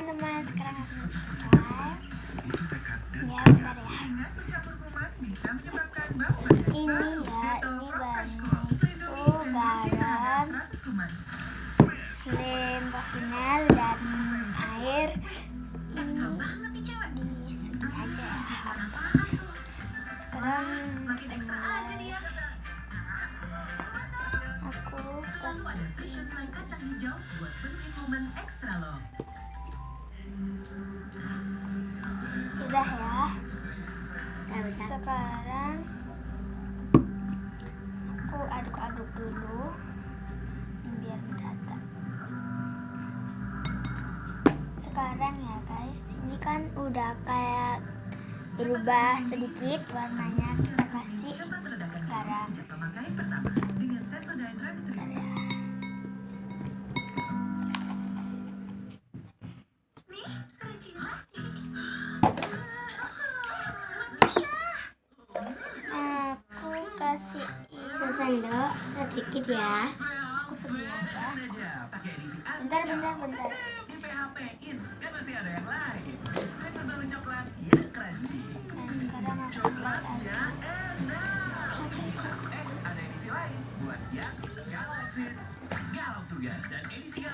teman-teman, sekarang aku subscribe. Ya bentar ya. Ini itu garam, lem final dan air. Ini disegini aja ya. Sekarang aku kasih sudah ya. Sekarang aku aduk-aduk dulu biar merata. Sekarang ya guys, ini kan udah kayak berubah sedikit warnanya. Kita kasih garam. Aku kasih sesendok sedikit ya. Aku segini aja. Bentar. Dan sekarang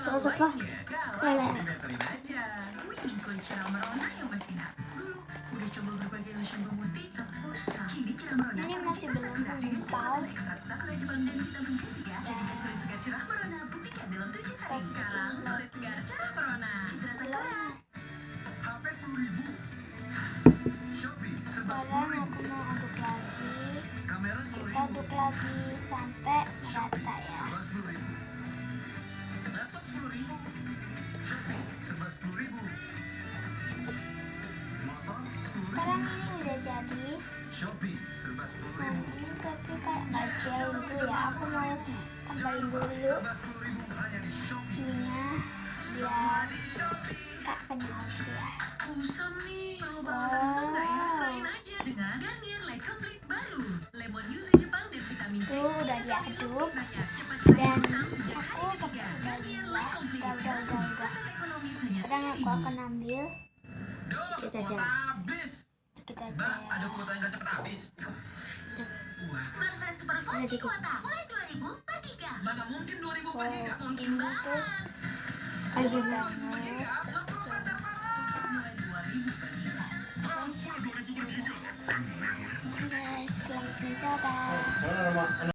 aku suka ini masih belum menggumpal. Sekarang aku mau aduk lagi sampai merata ya. Sekarang ini udah jadi. Nah, ini tapi kayak nggak jauh gitu ya. Aku mau tambahin dulu ininya biar gak kenyal gitu ya. Tuh udah diaduk dan aku kembali ya. Udah. Sekarang aku akan ambil sedikit aja. Ada kuota yang gak cepet habis. Smartphone Superphone kuota mulai 2000 per giga. Mana mungkin 2000 per giga? Mungkin banget. Ayo banget. Selamat mencoba.